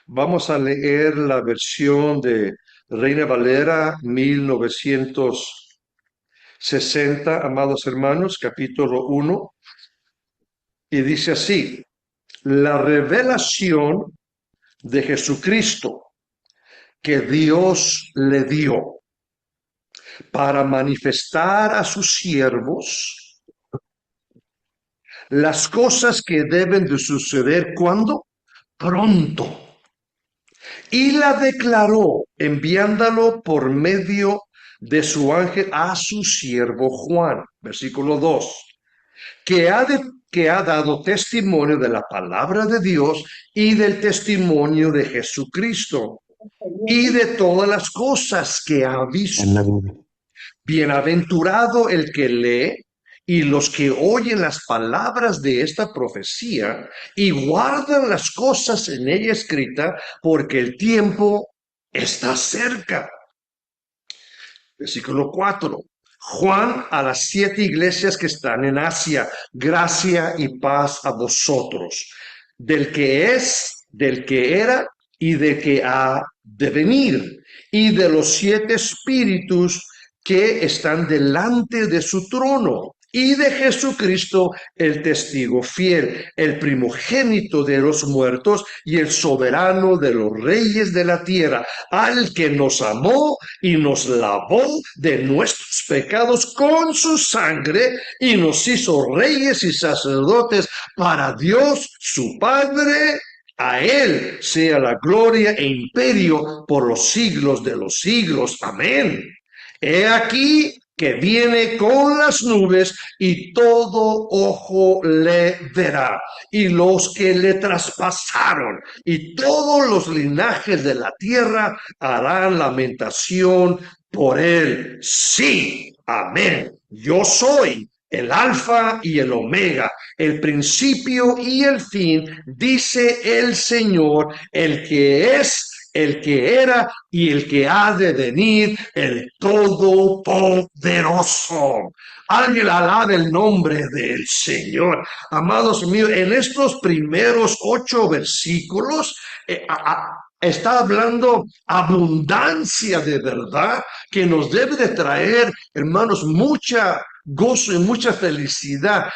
Vamos a leer la versión de Reina Valera 1960, amados hermanos, capítulo 1, y dice así: la revelación de Jesucristo que Dios le dio para manifestar a sus siervos las cosas que deben de suceder cuando pronto, y la declaró enviándolo por medio de su ángel a su siervo Juan, versículo 2, que ha dado testimonio de la palabra de Dios y del testimonio de Jesucristo y de todas las cosas que ha En la visto. Biblia. Bienaventurado el que lee y los que oyen las palabras de esta profecía y guardan las cosas en ella escritas, porque el tiempo está cerca. Versículo 4. Juan a las 7 iglesias que están en Asia, gracia y paz a vosotros, del que es, del que era y del que ha de venir, y de los 7 espíritus que están delante de su trono, y de Jesucristo, el testigo fiel, el primogénito de los muertos y el soberano de los reyes de la tierra, al que nos amó y nos lavó de nuestros pecados con su sangre y nos hizo reyes y sacerdotes para Dios su Padre. A él sea la gloria e imperio por los siglos de los siglos. Amén. He aquí que viene con las nubes y todo ojo le verá, y los que le traspasaron y todos los linajes de la tierra harán lamentación por él. Sí, amén. Yo soy el alfa y el omega, el principio y el fin, dice el Señor, el que es, el que era y el que ha de venir, el Todopoderoso. Alguien alabe el nombre del Señor. Amados míos, en estos primeros 8 versículos está hablando abundancia de verdad que nos debe de traer, hermanos, mucha gozo y mucha felicidad.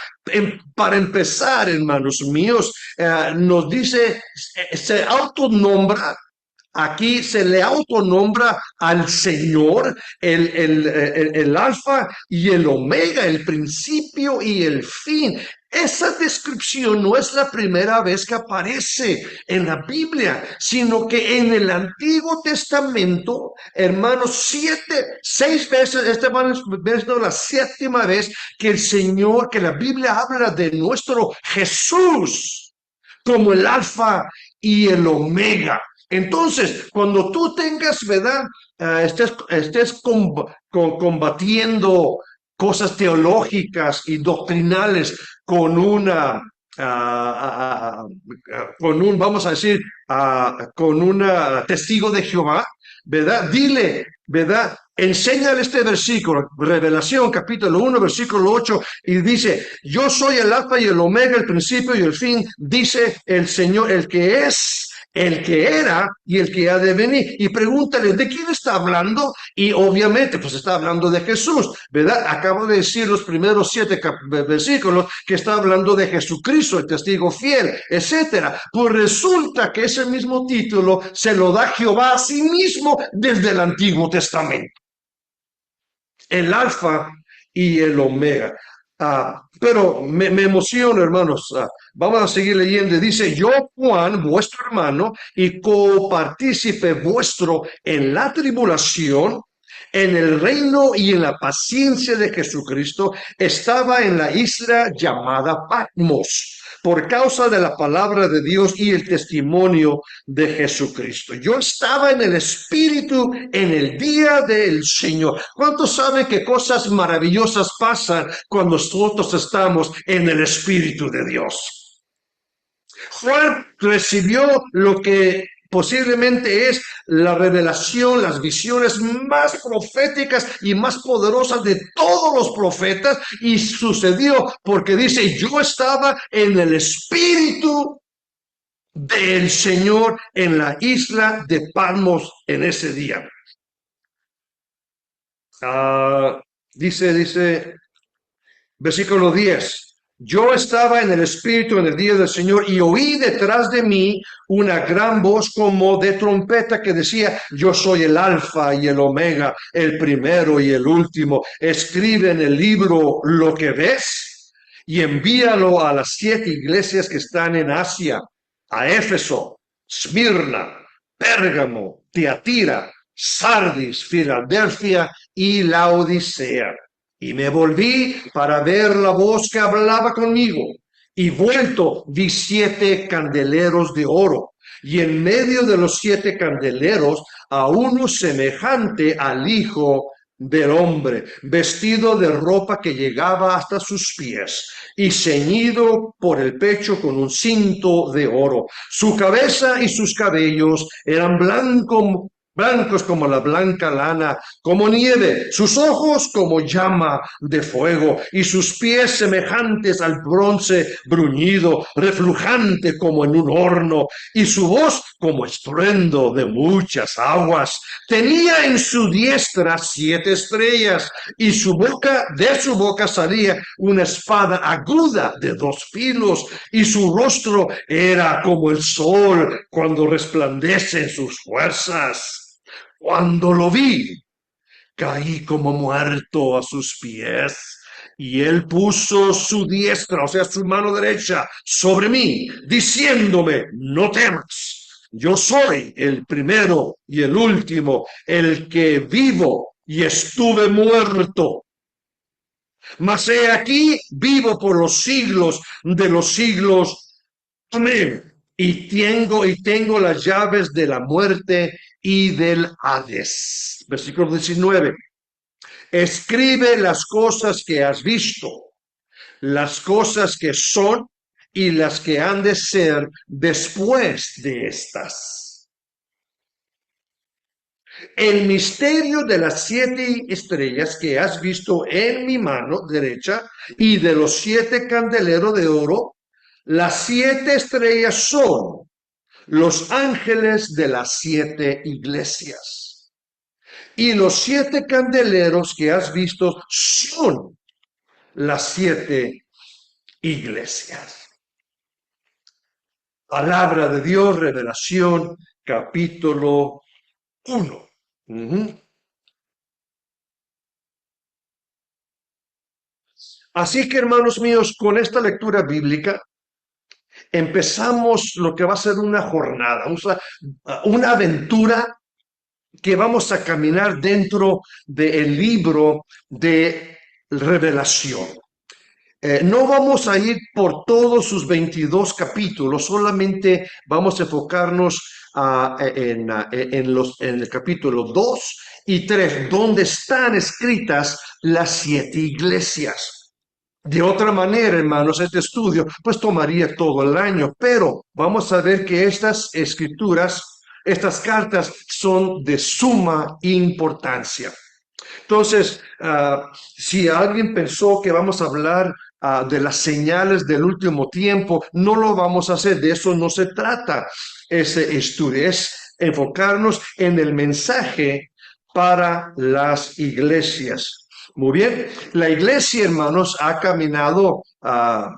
Para empezar, hermanos míos, nos dice, se autonombra. Aquí se le autonombra al Señor el alfa y el omega, el principio y el fin. Esa descripción no es la primera vez que aparece en la Biblia, sino que en el Antiguo Testamento, hermanos, 6 veces, esta va a la 7ª vez que el Señor, que la Biblia habla de nuestro Jesús como el alfa y el omega. Entonces, cuando tú tengas, ¿verdad? Estés combatiendo cosas teológicas y doctrinales con una, con un, vamos a decir, con un testigo de Jehová, ¿verdad? Dile, ¿verdad? Enséñale este versículo, Revelación capítulo 1, versículo 8, y dice, yo soy el alfa y el omega, el principio y el fin, dice el Señor, el que es, el que era y el que ha de venir. Y pregúntale, ¿de quién está hablando? Y obviamente, pues está hablando de Jesús, ¿verdad? Acabo de decir los primeros 7 versículos que está hablando de Jesucristo, el testigo fiel, etcétera. Pues resulta que ese mismo título se lo da Jehová a sí mismo desde el Antiguo Testamento, el alfa y el omega. Pero me emociono, hermanos. Vamos a seguir leyendo. Dice, yo, Juan, vuestro hermano y copartícipe vuestro en la tribulación, en el reino y en la paciencia de Jesucristo, estaba en la isla llamada Patmos por causa de la palabra de Dios y el testimonio de Jesucristo. Yo estaba en el Espíritu en el día del Señor. ¿Cuántos saben que cosas maravillosas pasan cuando nosotros estamos en el Espíritu de Dios? Juan recibió lo que posiblemente es la revelación, las visiones más proféticas y más poderosas de todos los profetas, y sucedió porque dice, yo estaba en el Espíritu del Señor en la isla de Palmos en ese día. Dice, versículo 10. Yo estaba en el Espíritu en el día del Señor y oí detrás de mí una gran voz como de trompeta que decía, yo soy el Alfa y el Omega, el primero y el último. Escribe en el libro lo que ves y envíalo a las 7 iglesias que están en Asia, a Éfeso, Smirna, Pérgamo, Tiatira, Sardis, Filadelfia y Laodicea. Y me volví para ver la voz que hablaba conmigo. Y vuelto vi 7 candeleros de oro. Y en medio de los 7 candeleros a uno semejante al Hijo del Hombre, vestido de ropa que llegaba hasta sus pies y ceñido por el pecho con un cinto de oro. Su cabeza y sus cabellos eran blancos como la blanca lana, como nieve, sus ojos como llama de fuego, y sus pies semejantes al bronce bruñido, reflujante como en un horno, y su voz como estruendo de muchas aguas. Tenía en su diestra 7 estrellas, y de su boca salía una espada aguda de 2 filos, y su rostro era como el sol cuando resplandece en sus fuerzas. Cuando lo vi, caí como muerto a sus pies. Y él puso su diestra, o sea, su mano derecha, sobre mí, diciéndome, no temas, yo soy el primero y el último, el que vivo y estuve muerto. Mas he aquí, vivo por los siglos de los siglos. Amén. Y tengo las llaves de la muerte y del Hades. Versículo 19. Escribe las cosas que has visto, las cosas que son y las que han de ser después de estas. El misterio de las 7 estrellas que has visto en mi mano derecha y de los 7 candeleros de oro, las 7 estrellas son los ángeles de las 7 iglesias. Y los 7 candeleros que has visto son las 7 iglesias. Palabra de Dios, Revelación, capítulo 1. Así que, hermanos míos, con esta lectura bíblica, empezamos lo que va a ser una jornada, una aventura que vamos a caminar dentro del libro de Revelación. No vamos a ir por todos sus 22 capítulos, solamente vamos a enfocarnos en el capítulo 2 y 3, donde están escritas las 7 iglesias. De otra manera, hermanos, este estudio pues tomaría todo el año, pero vamos a ver que estas escrituras, estas cartas son de suma importancia. Entonces, si alguien pensó que vamos a hablar de las señales del último tiempo, no lo vamos a hacer, de eso no se trata ese estudio, es enfocarnos en el mensaje para las iglesias. Muy bien, la iglesia, hermanos, ha caminado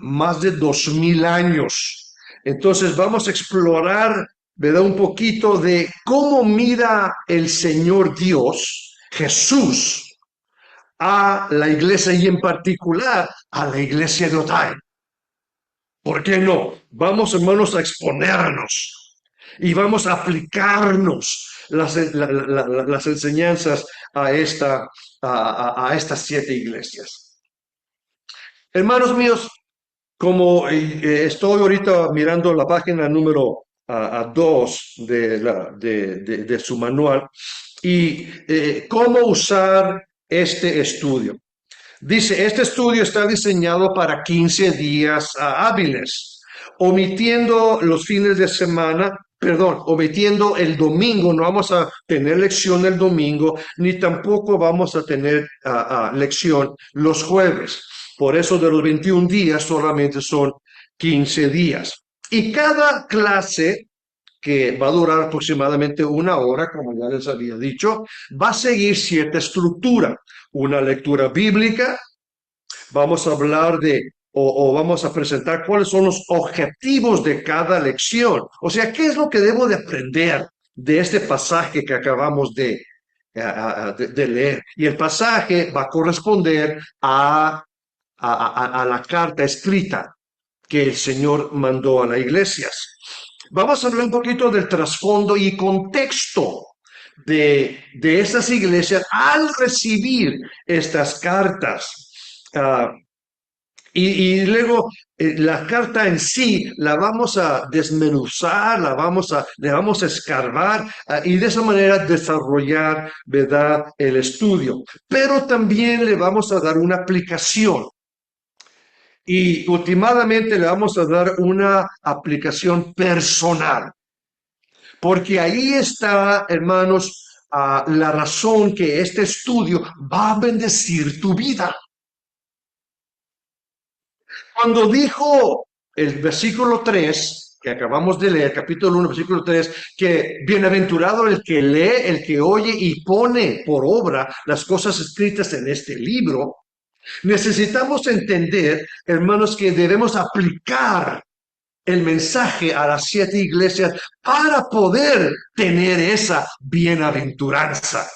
más de 2000 años. Entonces vamos a explorar, ¿verdad? Un poquito de cómo mira el Señor Dios, Jesús, a la iglesia y en particular a la iglesia de Otay. ¿Por qué no? Vamos, hermanos, a exponernos y vamos a aplicarnos las enseñanzas a estas 7 iglesias. Hermanos míos, como estoy ahorita mirando la página número 2 de su manual y cómo usar este estudio. Dice, este estudio está diseñado para 15 días hábiles, omitiendo los fines de semana, omitiendo el domingo. No vamos a tener lección el domingo, ni tampoco vamos a tener lección los jueves. Por eso de los 21 días solamente son 15 días. Y cada clase, que va a durar aproximadamente una hora, como ya les había dicho, va a seguir cierta estructura. Una lectura bíblica, vamos a hablar o vamos a presentar cuáles son los objetivos de cada lección. O sea, ¿qué es lo que debo de aprender de este pasaje que acabamos de leer? Y el pasaje va a corresponder a la carta escrita que el Señor mandó a las iglesias. Vamos a hablar un poquito del trasfondo y contexto de estas iglesias al recibir estas cartas. Y luego la carta en sí la vamos a desmenuzar, le vamos a escarbar y de esa manera desarrollar, ¿verdad?, el estudio. Pero también le vamos a dar una aplicación. Y últimamente le vamos a dar una aplicación personal, porque ahí está, hermanos, la razón que este estudio va a bendecir tu vida. Cuando dijo el versículo 3 que acabamos de leer, capítulo 1, versículo 3, que bienaventurado el que lee, el que oye y pone por obra las cosas escritas en este libro, necesitamos entender, hermanos, que debemos aplicar el mensaje a las 7 iglesias para poder tener esa bienaventuranza.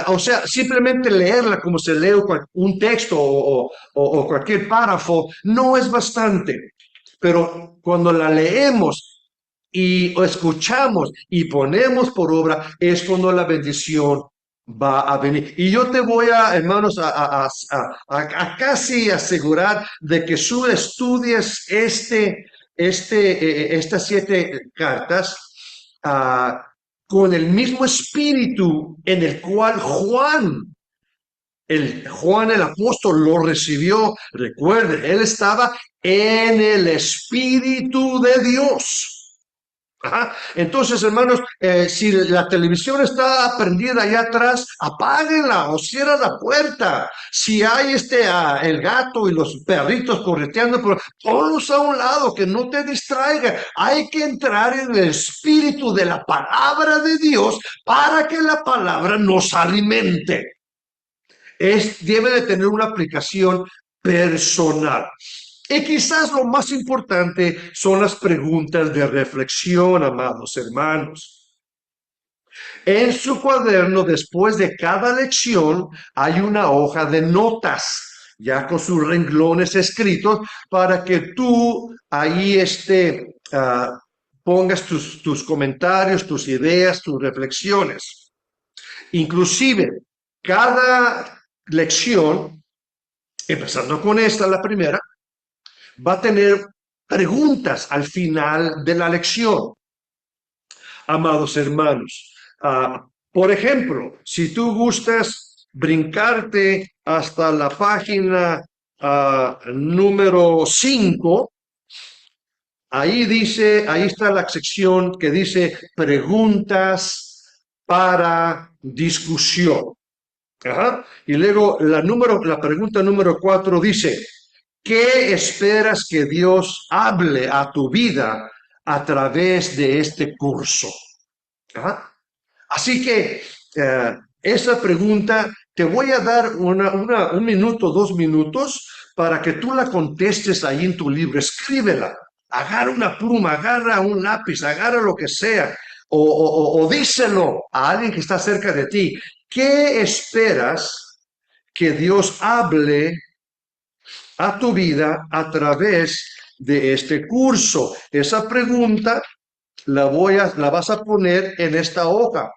O sea, simplemente leerla como se lee un texto o cualquier párrafo no es bastante. Pero cuando la leemos y o escuchamos y ponemos por obra, es cuando la bendición va a venir. Y yo te voy a, hermanos, a casi asegurar de que tú estudies estas 7 cartas, uh, con el mismo espíritu en el cual Juan el apóstol lo recibió. Recuerden, él estaba en el Espíritu de Dios. Ajá. Entonces, hermanos, si la televisión está prendida allá atrás, apáguenla o cierra la puerta. Si hay el gato y los perritos correteando, ponlos a un lado, que no te distraiga. Hay que entrar en el espíritu de la palabra de Dios para que la palabra nos alimente. Debe de tener una aplicación personal. Y quizás lo más importante son las preguntas de reflexión, amados hermanos. En su cuaderno, después de cada lección, hay una hoja de notas, ya con sus renglones escritos, para que tú ahí pongas tus comentarios, tus ideas, tus reflexiones. Inclusive, cada lección, empezando con esta, la primera, va a tener preguntas al final de la lección. Amados hermanos, por ejemplo, si tú gustas brincarte hasta la página número 5, ahí está la sección que dice preguntas para discusión. Ajá. Y luego la pregunta número 4 dice, ¿qué esperas que Dios hable a tu vida a través de este curso? Ajá. Así que esa pregunta te voy a dar un minuto, 2 minutos para que tú la contestes ahí en tu libro. Escríbela, agarra una pluma, agarra un lápiz, agarra lo que sea, o díselo a alguien que está cerca de ti. ¿Qué esperas que Dios hable a tu vida a través de este curso? Esa pregunta la vas a poner en esta hoja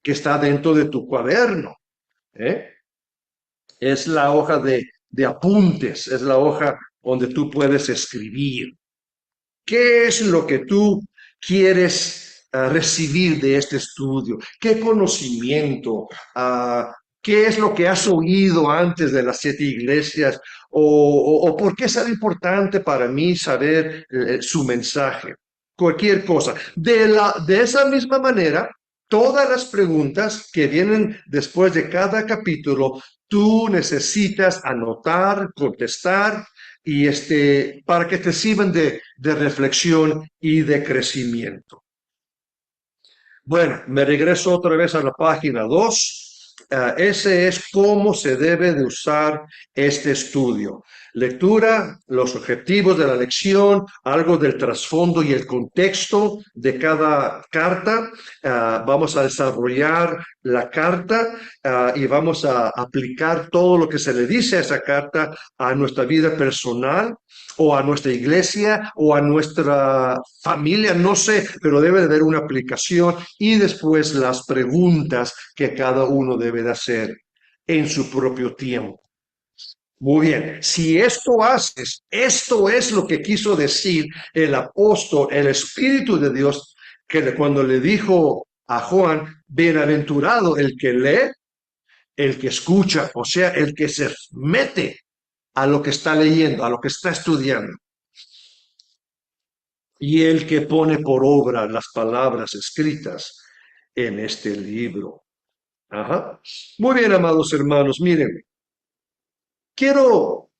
que está dentro de tu cuaderno. Es la hoja de apuntes, es la hoja donde tú puedes escribir. ¿Qué es lo que tú quieres recibir de este estudio? ¿Qué conocimiento? ¿Qué es lo que has oído antes de las 7 iglesias? ¿O por qué es tan importante para mí saber su mensaje? Cualquier cosa. De esa misma manera, todas las preguntas que vienen después de cada capítulo, tú necesitas anotar, contestar y para que te sirvan de reflexión y de crecimiento. Bueno, me regreso otra vez a la página 2. Ese es cómo se debe de usar este estudio. Lectura, los objetivos de la lección, algo del trasfondo y el contexto de cada carta. Vamos a desarrollar la carta y vamos a aplicar todo lo que se le dice a esa carta a nuestra vida personal o a nuestra iglesia o a nuestra familia, no sé, pero debe de haber una aplicación y después las preguntas que cada uno debe de hacer en su propio tiempo. Muy bien, si esto haces, esto es lo que quiso decir el apóstol, el Espíritu de Dios, que cuando le dijo a Juan, bienaventurado el que lee, el que escucha, o sea, el que se mete a lo que está leyendo, a lo que está estudiando, y el que pone por obra las palabras escritas en este libro. Ajá. Muy bien, amados hermanos, miren, quiero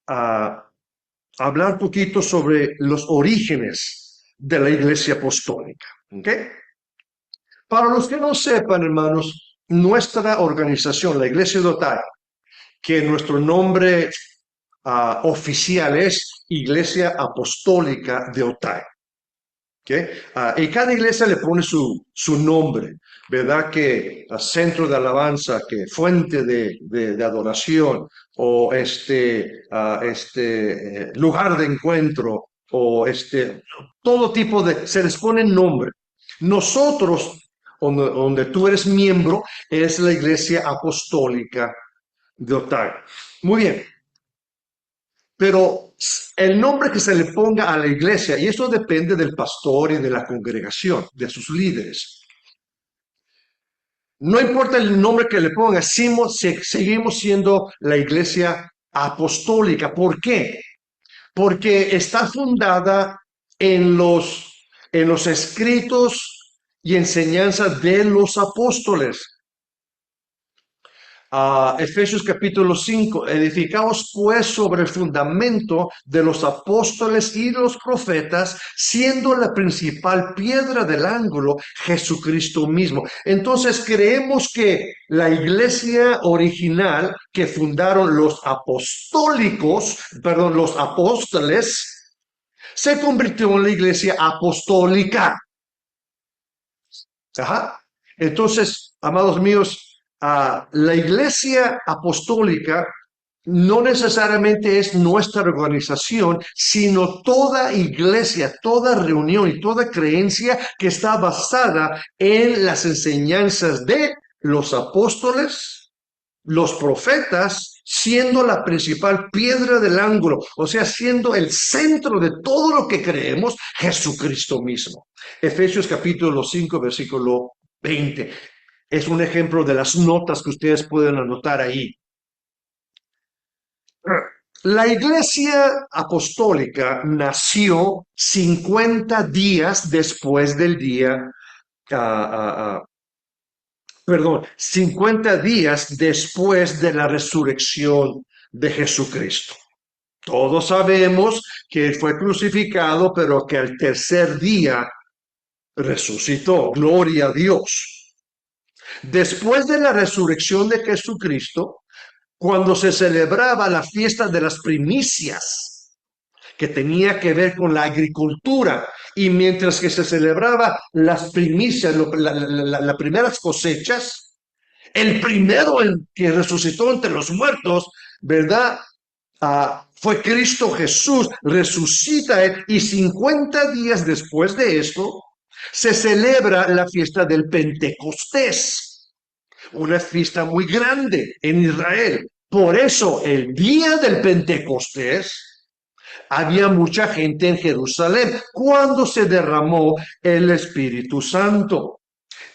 hablar un poquito sobre los orígenes de la Iglesia Apostólica. ¿Ok? Para los que no sepan, hermanos, nuestra organización, la Iglesia de Otay, que nuestro nombre oficial es Iglesia Apostólica de Otay. ¿Okay? Y cada iglesia le pone su nombre, ¿verdad? Que centro de alabanza, que fuente de adoración, o lugar de encuentro, o todo tipo se les pone nombre. Nosotros, donde tú eres miembro, es la Iglesia Apostólica de Otay. Muy bien. Pero el nombre que se le ponga a la iglesia, y eso depende del pastor y de la congregación, de sus líderes. No importa el nombre que le ponga, seguimos siendo la iglesia apostólica. ¿Por qué? Porque está fundada en los escritos y enseñanzas de los apóstoles. Efesios capítulo 5, edificaos pues sobre el fundamento de los apóstoles y los profetas, siendo la principal piedra del ángulo Jesucristo mismo. Entonces creemos que la iglesia original que fundaron los los apóstoles, se convirtió en la iglesia apostólica. Ajá. Entonces, amados míos, la iglesia apostólica no necesariamente es nuestra organización, sino toda iglesia, toda reunión y toda creencia que está basada en las enseñanzas de los apóstoles, los profetas, siendo la principal piedra del ángulo, o sea, siendo el centro de todo lo que creemos, Jesucristo mismo. Efesios capítulo 5, versículo 20. Es un ejemplo de las notas que ustedes pueden anotar ahí. La iglesia apostólica nació 50 días después del día, 50 días después de la resurrección de Jesucristo. Todos sabemos que fue crucificado, pero que al tercer día resucitó. Gloria a Dios. Después de la resurrección de Jesucristo, cuando se celebraba la fiesta de las primicias, que tenía que ver con la agricultura, y mientras que se celebraba las primicias, las primeras cosechas, el primero que resucitó entre los muertos, ¿verdad? Fue Cristo Jesús, resucita él, y 50 días después de esto, se celebra la fiesta del Pentecostés, una fiesta muy grande en Israel. Por eso, el día del Pentecostés, había mucha gente en Jerusalén cuando se derramó el Espíritu Santo.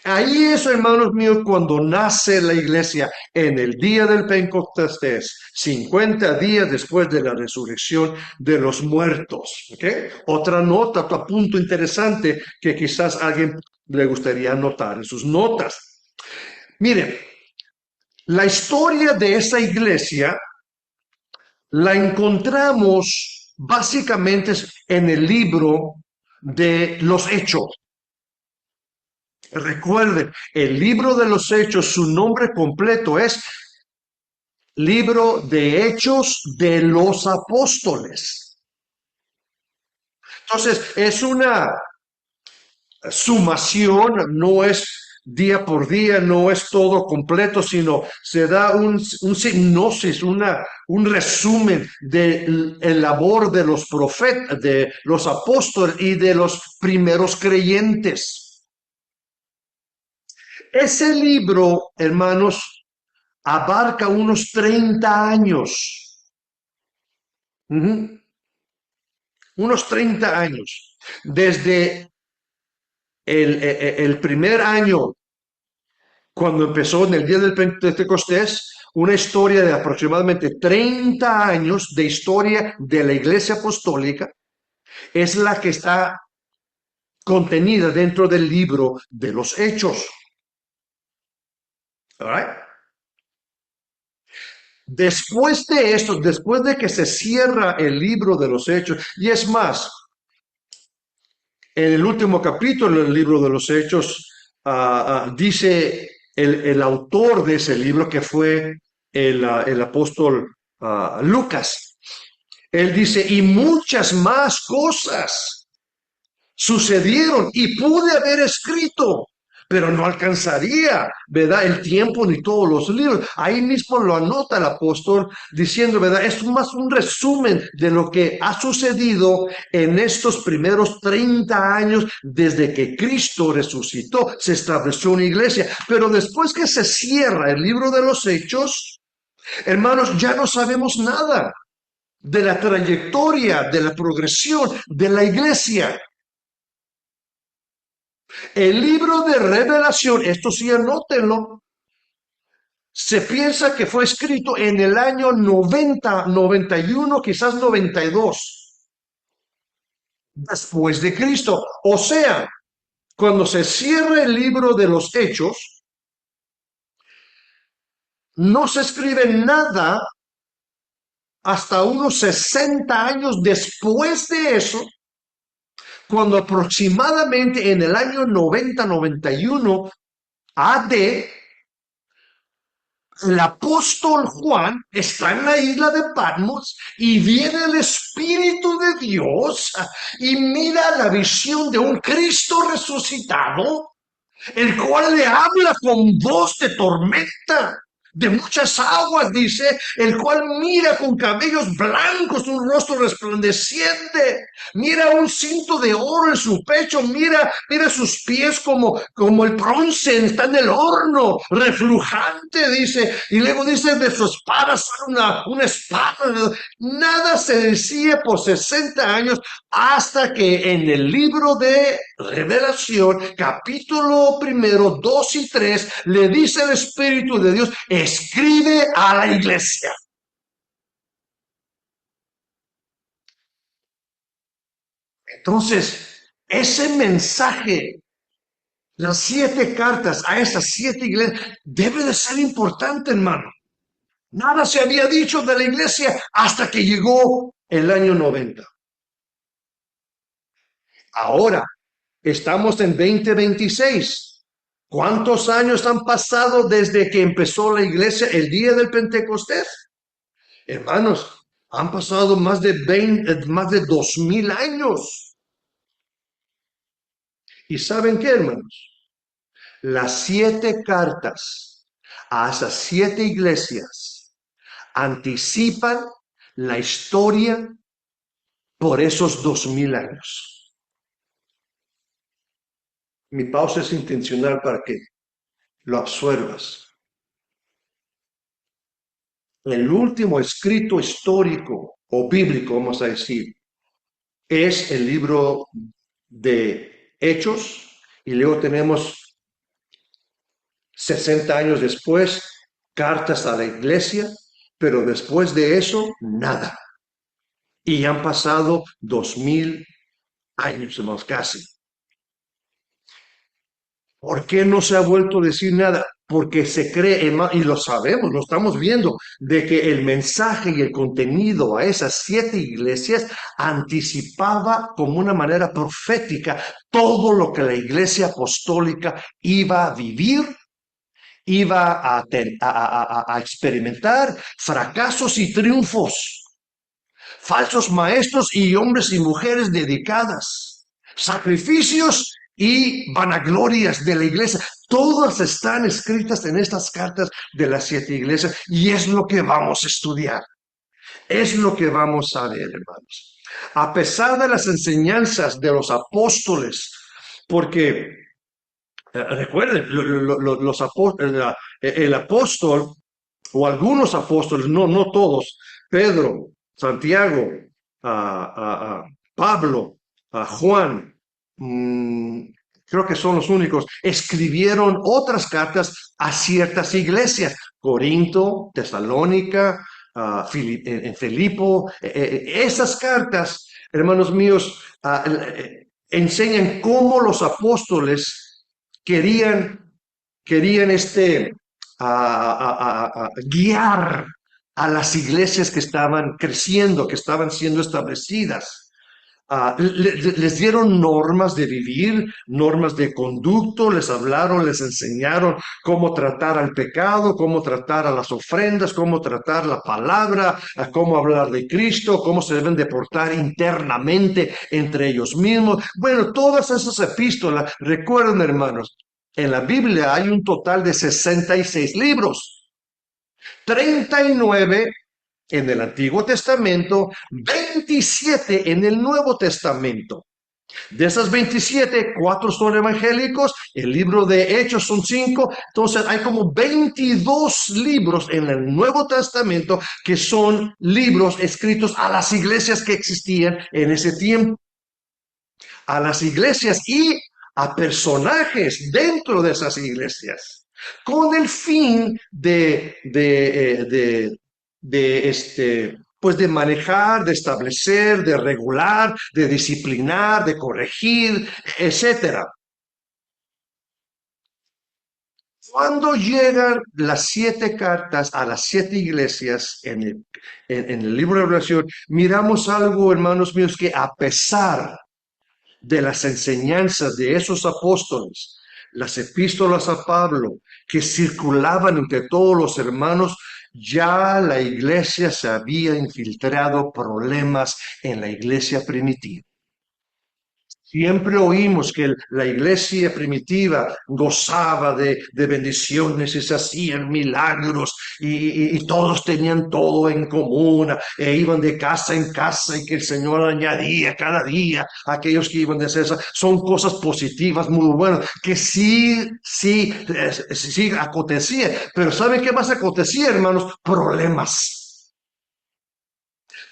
Ahí es, hermanos míos, cuando nace la iglesia en el día del Pentecostés, 50 días después de la resurrección de los muertos. ¿Okay? Otra nota, otro punto interesante que quizás a alguien le gustaría anotar en sus notas. Miren, la historia de esa iglesia la encontramos básicamente en el libro de los Hechos. Recuerden, el libro de los Hechos, su nombre completo es Libro de Hechos de los Apóstoles. Entonces, es una sumación, no es día por día, no es todo completo, sino se da un sinopsis, un resumen de la labor de los profetas, de los apóstoles y de los primeros creyentes. Ese libro, hermanos, abarca unos 30 años. Unos 30 años. Desde el primer año, cuando empezó en el día del Pentecostés, una historia de aproximadamente 30 años de historia de la Iglesia Apostólica, es la que está contenida dentro del libro de los Hechos. All right? Después de esto, después de que se cierra el libro de los Hechos, y es más, en el último capítulo del libro de los Hechos, dice el autor de ese libro, que fue el apóstol Lucas. Él dice, y muchas más cosas sucedieron y pude haber escrito, pero no alcanzaría, ¿verdad? El tiempo ni todos los libros. Ahí mismo lo anota el apóstol diciendo, ¿verdad? Es más un resumen de lo que ha sucedido en estos primeros 30 años desde que Cristo resucitó, se estableció una iglesia. Pero después que se cierra el libro de los Hechos, hermanos, ya no sabemos nada de la trayectoria, de la progresión de la iglesia. El libro de Revelación, esto sí anótenlo, se piensa que fue escrito en el año 90, 91, quizás 92, después de Cristo. O sea, cuando se cierra el libro de los Hechos, no se escribe nada hasta unos 60 años después de eso, cuando aproximadamente en el año 90-91 AD, el apóstol Juan está en la isla de Patmos y viene el Espíritu de Dios y mira la visión de un Cristo resucitado, el cual le habla con voz de tormenta, de muchas aguas, dice, el cual mira con cabellos blancos, un rostro resplandeciente, mira un cinto de oro en su pecho, mira sus pies como el bronce, está en el horno, reflujante, dice, y luego dice, de su espada sale una espada. Nada se decía por 60 años hasta que en el libro de Revelación, capítulo 1, 2 y 3, le dice el Espíritu de Dios, escribe a la iglesia. Entonces, ese mensaje, las 7 cartas a esas 7 iglesias, debe de ser importante, hermano. Nada se había dicho de la iglesia hasta que llegó el año 90. Ahora, estamos en 2026. ¿Cuántos años han pasado desde que empezó la iglesia el día del Pentecostés? Hermanos, han pasado más de 2000 años. ¿Y saben qué, hermanos? Las 7 cartas a esas 7 iglesias anticipan la historia por esos 2000 años. Mi pausa es intencional para que lo absuelvas. El último escrito histórico o bíblico, vamos a decir, es el libro de Hechos, y luego tenemos 60 años después, cartas a la iglesia, pero después de eso, nada. Y han pasado 2000 años, más casi. ¿Por qué no se ha vuelto a decir nada? porque se cree, y lo sabemos, lo estamos viendo, de que el mensaje y el contenido a esas 7 iglesias anticipaba como una manera profética todo lo que la iglesia apostólica iba a vivir, iba a experimentar fracasos y triunfos, falsos maestros y hombres y mujeres dedicadas, sacrificios y vanaglorias de la iglesia. Todas están escritas en estas cartas de las 7 iglesias y es lo que vamos a estudiar. Es lo que vamos a ver, hermanos. A pesar de las enseñanzas de los apóstoles, porque recuerden, los apóstoles, el apóstol o algunos apóstoles, no todos, Pedro, Santiago, Pablo, Juan, mm, creo que son los únicos, escribieron otras cartas a ciertas iglesias, Corinto, Tesalónica, en Filipo. Esas cartas, hermanos míos, enseñan cómo los apóstoles querían, querían guiar a las iglesias que estaban creciendo, que estaban siendo establecidas. Les dieron normas de vivir, normas de conducto, les hablaron, les enseñaron cómo tratar al pecado, cómo tratar a las ofrendas, cómo tratar la palabra, a cómo hablar de Cristo, cómo se deben de portar internamente entre ellos mismos. Bueno, todas esas epístolas, recuerden, hermanos, en la Biblia hay un total de 66 libros, 39 en el Antiguo Testamento, 27 en el Nuevo Testamento. De esas 27, 4 son evangélicos, el libro de Hechos son 5, entonces hay como 22 libros en el Nuevo Testamento que son libros escritos a las iglesias que existían en ese tiempo, a las iglesias y a personajes dentro de esas iglesias, con el fin pues de manejar, de establecer, de regular, de disciplinar, de corregir, etcétera. Cuando llegan las 7 cartas a las 7 iglesias en el libro de Revelación, miramos algo, hermanos míos, que a pesar de las enseñanzas de esos apóstoles, las epístolas a Pablo que circulaban entre todos los hermanos, ya la iglesia se había infiltrado problemas en la iglesia primitiva. Siempre oímos que la iglesia primitiva gozaba de bendiciones y se hacían milagros y todos tenían todo en común e iban de casa en casa y que el Señor añadía cada día a aquellos que iban de César. Son cosas positivas, muy buenas, que sí acontecían. Pero ¿saben qué más acontecía, hermanos? Problemas.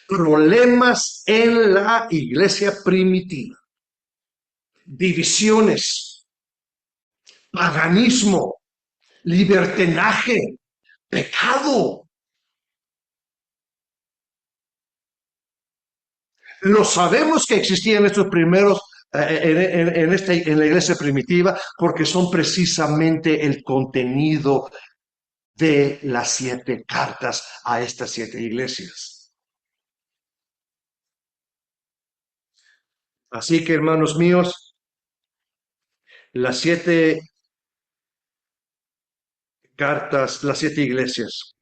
Problemas en la iglesia primitiva, divisiones, paganismo, libertinaje, pecado. Lo sabemos que existían estos primeros en la iglesia primitiva porque son precisamente el contenido de las 7 cartas a estas 7 iglesias. Así que, hermanos míos, las 7 cartas, las 7 iglesias.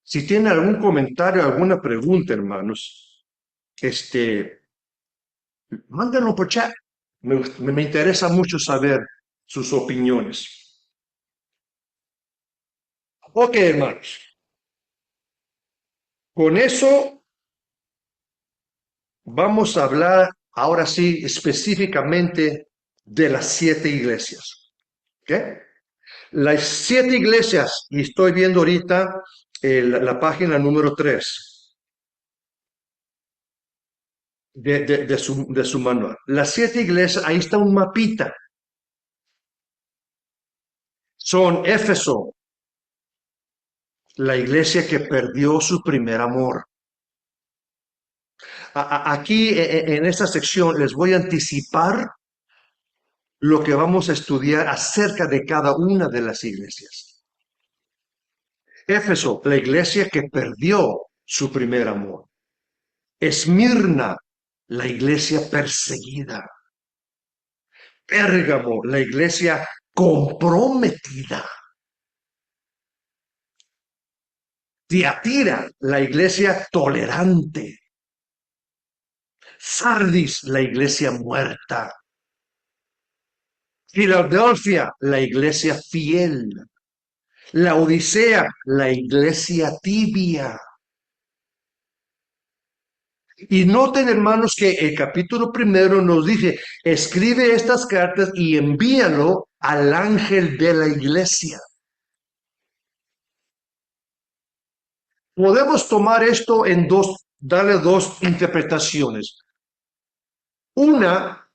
Si tienen algún comentario, alguna pregunta, hermanos, mándenlo por chat. Me interesa mucho saber sus opiniones. Ok, hermanos. Con eso vamos a hablar ahora sí específicamente de las 7 iglesias. ¿Ok? Las 7 iglesias, y estoy viendo ahorita la página número 3 de su manual. Las 7 iglesias, ahí está un mapita. Son Éfeso, la iglesia que perdió su primer amor. Aquí en esta sección les voy a anticipar lo que vamos a estudiar acerca de cada una de las iglesias. Éfeso, la iglesia que perdió su primer amor. Esmirna, la iglesia perseguida. Pérgamo, la iglesia comprometida. Tiatira, la iglesia tolerante. Sardis, la iglesia muerta. Filadelfia, la iglesia fiel. La Odisea, la iglesia tibia. Y noten, hermanos, que el capítulo primero nos dice, escribe estas cartas y envíalo al ángel de la iglesia. Podemos tomar esto en darle dos interpretaciones. Una,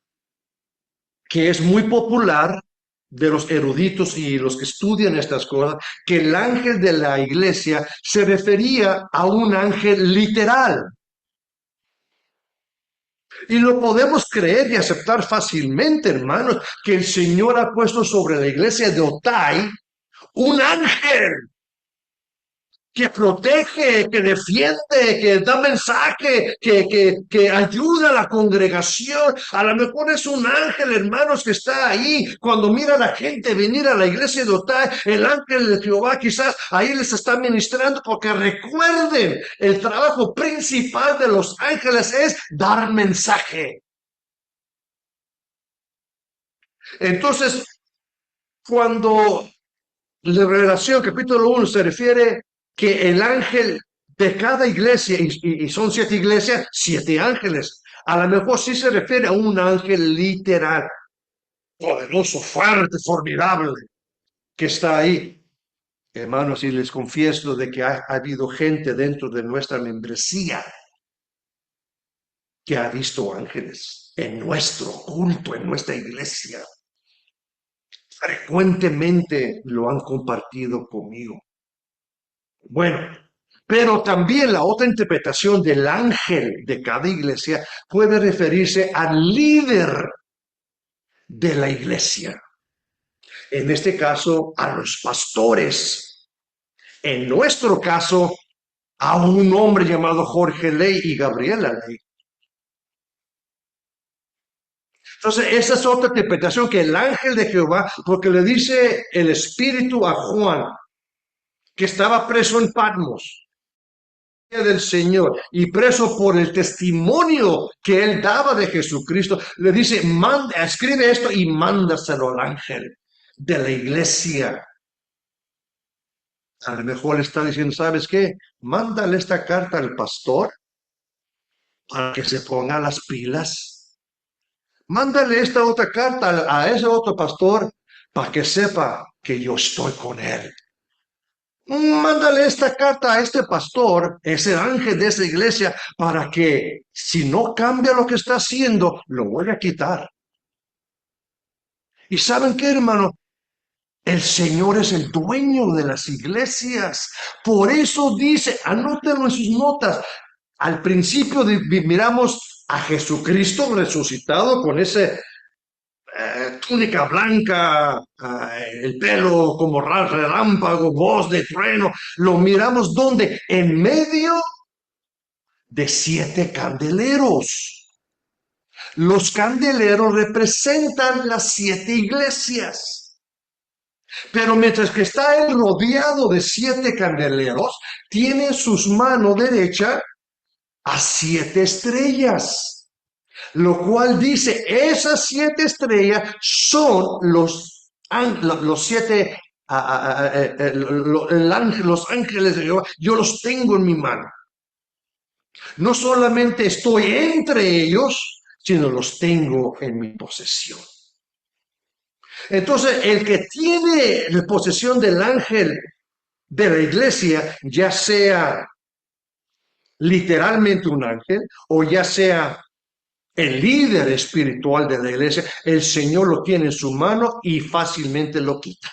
que es muy popular de los eruditos y los que estudian estas cosas, que el ángel de la iglesia se refería a un ángel literal. Y lo podemos creer y aceptar fácilmente, hermanos, que el Señor ha puesto sobre la iglesia de Otay un ángel que protege, que defiende, que da mensaje, que ayuda a la congregación. A lo mejor es un ángel, hermanos, que está ahí. Cuando mira a la gente venir a la iglesia de Otay, el ángel de Jehová quizás ahí les está ministrando, porque recuerden, el trabajo principal de los ángeles es dar mensaje. Entonces, cuando la Revelación capítulo 1 se refiere que el ángel de cada iglesia, y son 7 iglesias, 7 ángeles, a lo mejor sí se refiere a un ángel literal, poderoso, fuerte, formidable, que está ahí. Hermanos, y les confieso de que ha habido gente dentro de nuestra membresía que ha visto ángeles en nuestro culto, en nuestra iglesia. Frecuentemente lo han compartido conmigo. Bueno, pero también la otra interpretación del ángel de cada iglesia puede referirse al líder de la iglesia. En este caso, a los pastores. En nuestro caso, a un hombre llamado Jorge Ley y Gabriela Ley. Entonces, esa es otra interpretación, que el ángel de Jehová, porque le dice el Espíritu a Juan, que estaba preso en Patmos del Señor y preso por el testimonio que él daba de Jesucristo, le dice, escribe esto y mándaselo al ángel de la iglesia. A lo mejor le está diciendo, ¿sabes qué? Mándale esta carta al pastor para que se ponga las pilas. Mándale esta otra carta a ese otro pastor para que sepa que yo estoy con él. Mándale esta carta a este pastor, ese ángel de esa iglesia, para que si no cambia lo que está haciendo, lo voy a quitar. ¿Y saben qué, hermano? El Señor es el dueño de las iglesias. Por eso dice, anótenlo en sus notas. Al principio miramos a Jesucristo resucitado con ese túnica blanca, el pelo como relámpago, voz de trueno. Lo miramos ¿dónde? En medio de 7 candeleros. Los candeleros representan las 7 iglesias. Pero mientras que está él rodeado de 7 candeleros, tiene en sus manos derecha a 7 estrellas. Lo cual dice, esas 7 estrellas son los 7, los ángeles de Jehová. Yo los tengo en mi mano. No solamente estoy entre ellos, sino los tengo en mi posesión. Entonces, el que tiene la posesión del ángel de la iglesia, ya sea literalmente un ángel o ya sea el líder espiritual de la iglesia, el Señor lo tiene en su mano y fácilmente lo quita.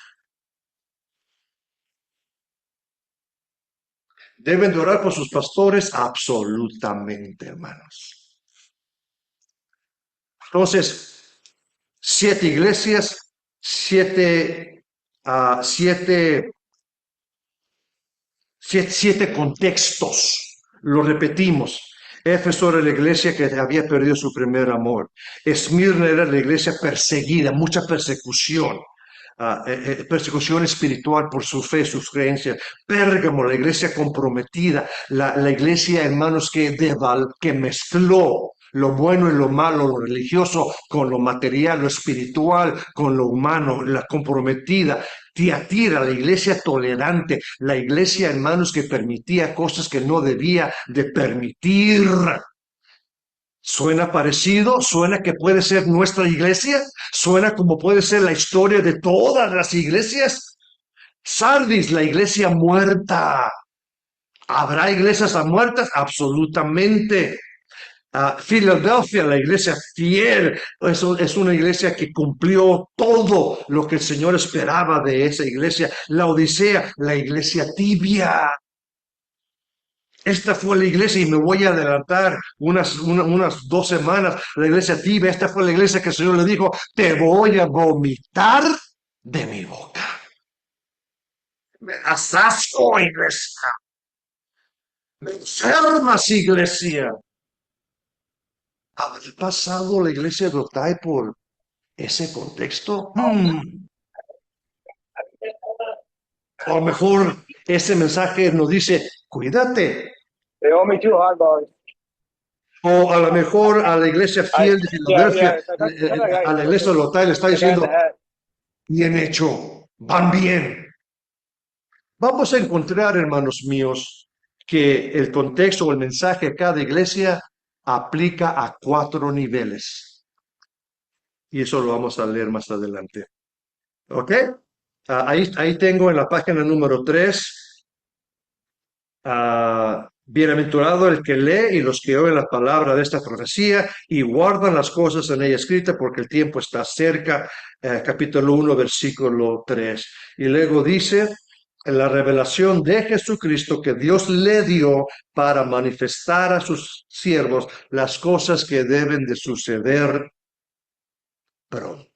¿Deben de orar por sus pastores? Absolutamente, hermanos. Entonces, 7 iglesias, 7, ah, siete, siete contextos. Lo repetimos. Éfeso era la iglesia que había perdido su primer amor. Esmirna era la iglesia perseguida, mucha persecución. Persecución espiritual por su fe, sus creencias. Pérgamo, la iglesia comprometida, la iglesia, hermanos, que mezcló lo bueno y lo malo, lo religioso con lo material, lo espiritual con lo humano, la comprometida. Tiatira, la iglesia tolerante, la iglesia, hermanos, que permitía cosas que no debía de permitir. ¿Suena parecido? ¿Suena que puede ser nuestra iglesia? ¿Suena como puede ser la historia de todas las iglesias? Sardis, la iglesia muerta. ¿Habrá iglesias muertas? Absolutamente. Filadelfia, la iglesia fiel, es una iglesia que cumplió todo lo que el Señor esperaba de esa iglesia. La Odisea, la iglesia tibia. Esta fue la iglesia, y me voy a adelantar unas 2 semanas, la iglesia tibia, esta fue la iglesia que el Señor le dijo, te voy a vomitar de mi boca. Me das asco, iglesia. Me enfermas, iglesia. ¿Habrá pasado la iglesia de Otay por ese contexto? A lo mejor ese mensaje nos dice, cuídate. They owe me too hard, boys. O a lo mejor a la iglesia fiel de Filadelfia, a la iglesia local le está diciendo, bien hecho, van bien. Vamos a encontrar, hermanos míos, que el contexto o el mensaje a cada iglesia aplica a 4 niveles. Y eso lo vamos a leer más adelante. ¿Ok? Ahí tengo en la página número 3. Bienaventurado el que lee y los que oyen la palabra de esta profecía y guardan las cosas en ella escritas porque el tiempo está cerca. Capítulo 1, versículo 3. Y luego dice, la revelación de Jesucristo que Dios le dio para manifestar a sus siervos las cosas que deben de suceder pronto.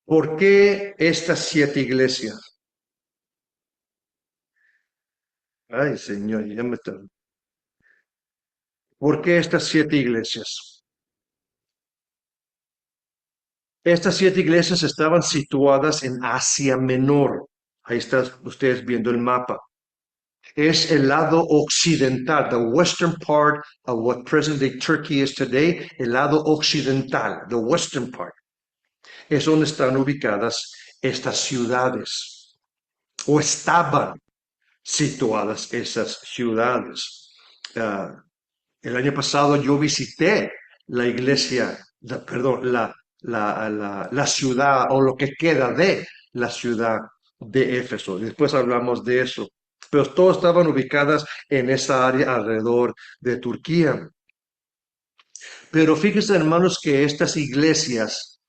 ¿Por qué estas 7 iglesias? Ay, Señor, ya me tengo. ¿Por qué estas 7 iglesias? Estas 7 iglesias estaban situadas en Asia Menor. Ahí están ustedes viendo el mapa. Es el lado occidental, the western part of what present-day Turkey is today, el lado occidental, the western part. Es donde están ubicadas estas ciudades, o estaban situadas esas ciudades. El año pasado yo visité la iglesia, perdón, la ciudad o lo que queda de la ciudad de Éfeso. Después hablamos de eso. Pero todas estaban ubicadas en esa área alrededor de Turquía. Pero fíjense, hermanos, que estas iglesias,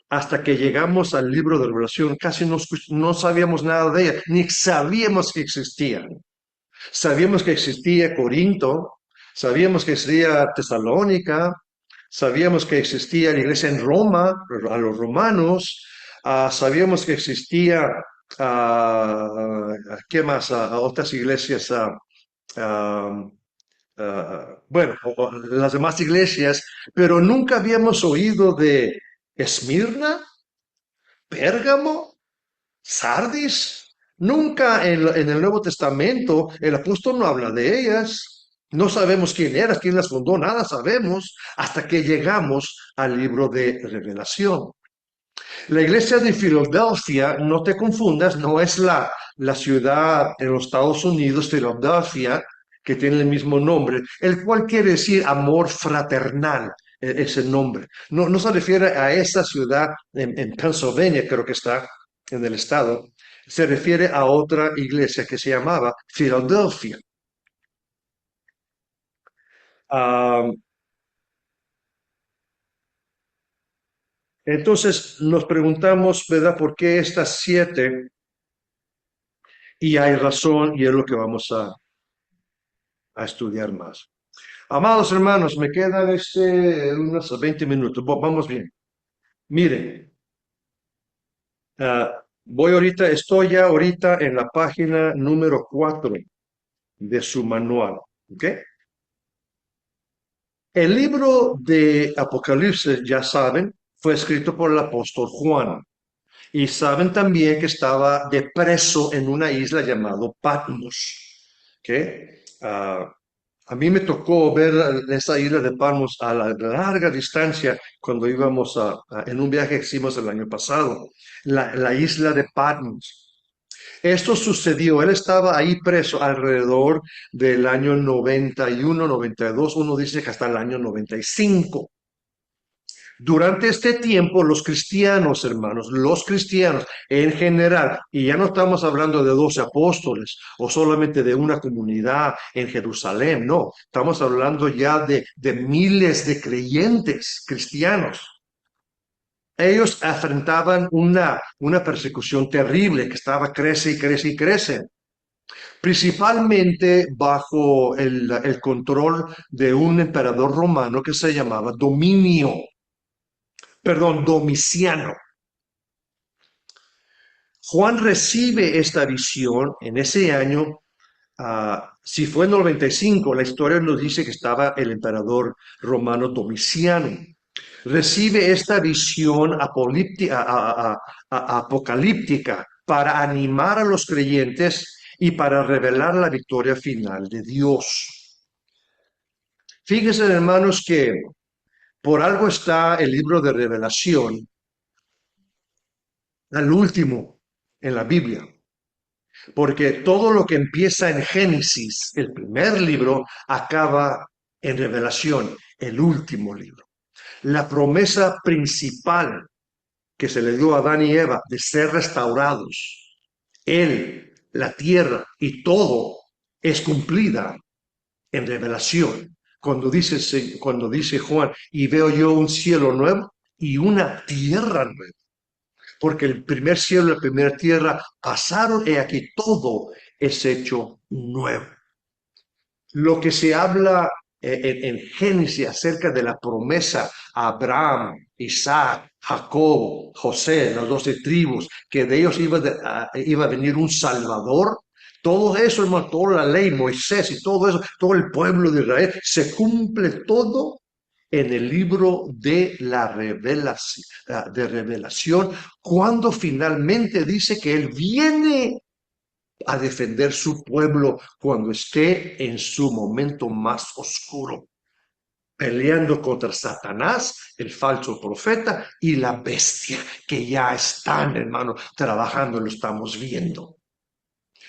hasta que llegamos al libro de Revelación, casi no sabíamos nada de ellas, ni sabíamos que existían. Sabíamos que existía Corinto, sabíamos que existía Tesalónica, sabíamos que existía la iglesia en Roma, a los romanos, sabíamos que existía, ¿qué más? Otras iglesias, bueno, las demás iglesias, pero nunca habíamos oído de Esmirna, Pérgamo, Sardis. Nunca en el Nuevo Testamento el apóstol no habla de ellas. No sabemos quién era, quién las fundó, nada sabemos hasta que llegamos al libro de Revelación. La iglesia de Filadelfia, no te confundas, no es la ciudad en los Estados Unidos, Filadelfia, que tiene el mismo nombre, el cual quiere decir amor fraternal, ese nombre. No, no se refiere a esa ciudad en Pennsylvania, creo que está en el estado, se refiere a otra iglesia que se llamaba Filadelfia. Entonces nos preguntamos, ¿verdad? ¿Por qué estas 7? Y hay razón, y es lo que vamos a estudiar más. Amados hermanos, me quedan unos 20 minutos. Vamos bien. Miren, estoy ya ahorita en la página número 4 de su manual. ¿Ok? El libro de Apocalipsis, ya saben, fue escrito por el apóstol Juan. Y saben también que estaba de preso en una isla llamada Patmos. ¿Ok? Ah, a mí me tocó ver esa isla de Patmos a la larga distancia cuando íbamos en un viaje que hicimos el año pasado, la isla de Patmos. Esto sucedió, él estaba ahí preso alrededor del año 91, 92, uno dice que hasta el año 95. Durante este tiempo, los cristianos, hermanos, los cristianos en general, y ya no estamos hablando de 12 apóstoles o solamente de una comunidad en Jerusalén, no, estamos hablando ya de miles de creyentes cristianos. Ellos afrontaban una persecución terrible que estaba crece y crece y crece, principalmente bajo el control de un emperador romano que se llamaba Domiciano. Juan recibe esta visión en ese año. Si fue en 95, la historia nos dice que estaba el emperador romano Domiciano. Recibe esta visión apocalíptica para animar a los creyentes y para revelar la victoria final de Dios. Fíjense, hermanos, que por algo está el libro de Revelación al último en la Biblia. Porque todo lo que empieza en Génesis, el primer libro, acaba en Revelación, el último libro. La promesa principal que se le dio a Adán y Eva de ser restaurados, él, la tierra y todo es cumplida en Revelación. Cuando dice Juan, y veo yo un cielo nuevo y una tierra nueva, porque el primer cielo y la primera tierra pasaron y aquí todo es hecho nuevo. Lo que se habla en Génesis acerca de la promesa a Abraham, Isaac, Jacob, José, las 12 tribus, que de ellos iba a venir un Salvador, todo eso, hermano, toda la ley, Moisés y todo eso, todo el pueblo de Israel, se cumple todo en el libro de revelación, cuando finalmente dice que Él viene a defender su pueblo cuando esté en su momento más oscuro, peleando contra Satanás, el falso profeta y la bestia, que ya están, hermano, trabajando, lo estamos viendo.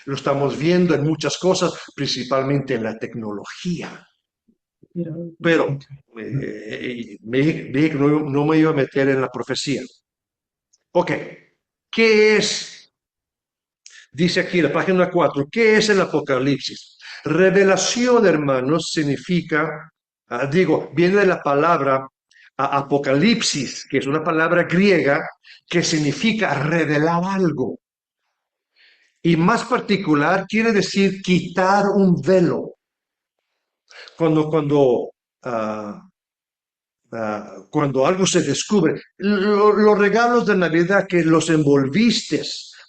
Lo estamos viendo en muchas cosas, principalmente en la tecnología. Pero dije que no me iba a meter en la profecía. Ok, ¿qué es? Dice aquí la página 4, ¿qué es el Apocalipsis? Revelación, hermanos, significa, viene de la palabra apocalipsis, que es una palabra griega que significa revelar algo. Y más particular, quiere decir quitar un velo. Ah, cuando algo se descubre, los regalos de Navidad que los envolviste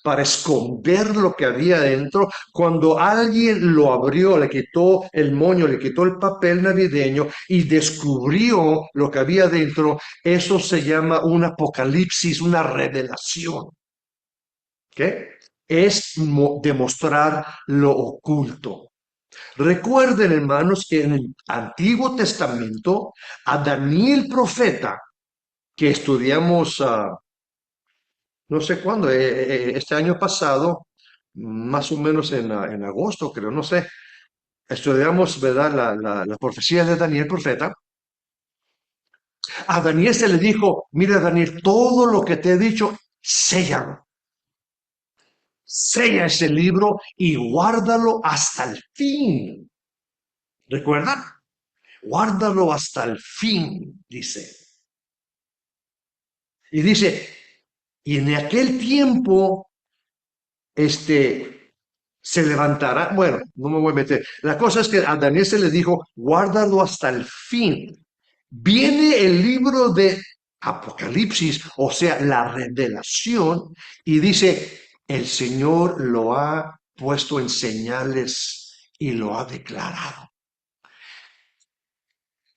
para esconder lo que había dentro, cuando alguien lo abrió, le quitó el moño, le quitó el papel navideño y descubrió lo que había dentro, eso se llama un apocalipsis, una revelación. ¿Qué? Es demostrar lo oculto. Recuerden, hermanos, que en el Antiguo Testamento, a Daniel profeta, que estudiamos, no sé cuándo, este año pasado, más o menos en agosto, creo, no sé, estudiamos, ¿verdad?, la profecía de Daniel profeta. A Daniel se le dijo, mira, Daniel, todo lo que te he dicho, séllalo. Sella ese libro y guárdalo hasta el fin. ¿Recuerdan? Guárdalo hasta el fin, dice. Y dice, y en aquel tiempo, se levantará. Bueno, no me voy a meter. La cosa es que a Daniel se le dijo, guárdalo hasta el fin. Viene el libro de Apocalipsis, o sea, la revelación, y dice, el Señor lo ha puesto en señales y lo ha declarado.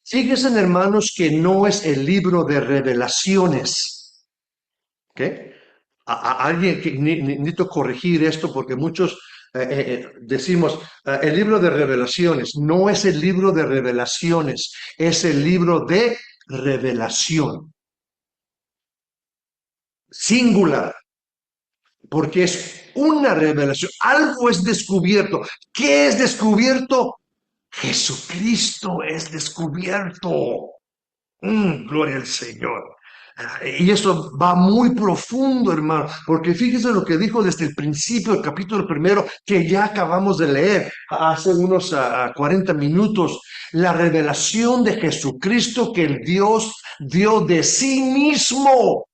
Fíjense, hermanos, que no es el libro de revelaciones. ¿Ok? Alguien que necesito corregir esto porque muchos decimos el libro de revelaciones. No es el libro de revelaciones, es el libro de revelación. Singular, porque es una revelación. Algo es descubierto. ¿Qué es descubierto? Jesucristo es descubierto. Gloria al Señor. Y eso va muy profundo, hermano, porque fíjese lo que dijo desde el principio del capítulo primero, que ya acabamos de leer hace unos 40 minutos, la revelación de Jesucristo que el Dios dio de sí mismo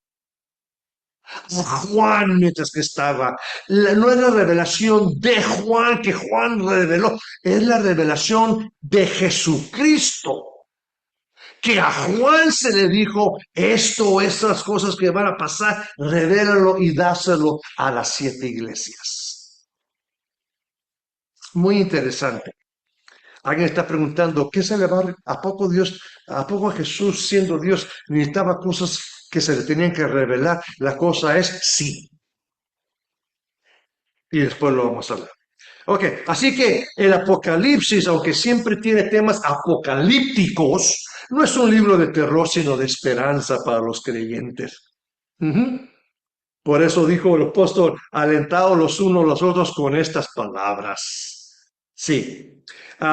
a Juan mientras que estaba. No es la revelación de Juan que Juan reveló, es la revelación de Jesucristo que a Juan se le dijo esto, estas cosas que van a pasar, revélalo y dáselo a las 7 iglesias. Muy interesante. Alguien está preguntando, ¿qué se le va a poco Dios, a poco Jesús siendo Dios necesitaba cosas que se le tenían que revelar? La cosa es sí. Y después lo vamos a ver. Ok, así que el Apocalipsis, aunque siempre tiene temas apocalípticos, no es un libro de terror, sino de esperanza para los creyentes. Ujú. Por eso dijo el apóstol, alentados los unos a los otros con estas palabras. Sí.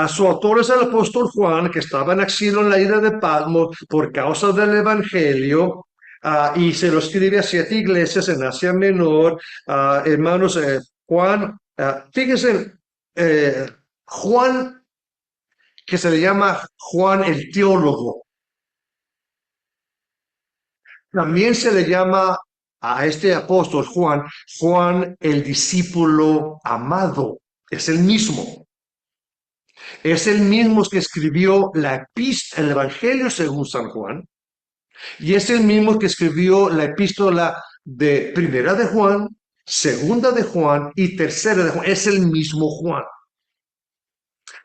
Su autor es el apóstol Juan, que estaba en exilio en la isla de Patmos por causa del Evangelio, y se lo escribe a 7 iglesias en Asia Menor. Hermanos, Juan, fíjense, Juan, que se le llama Juan el teólogo, también se le llama a este apóstol Juan, Juan el discípulo amado. Es el mismo. Es el mismo que escribió el Evangelio según San Juan. Y es el mismo que escribió la epístola de Primera de Juan, Segunda de Juan y Tercera de Juan. Es el mismo Juan.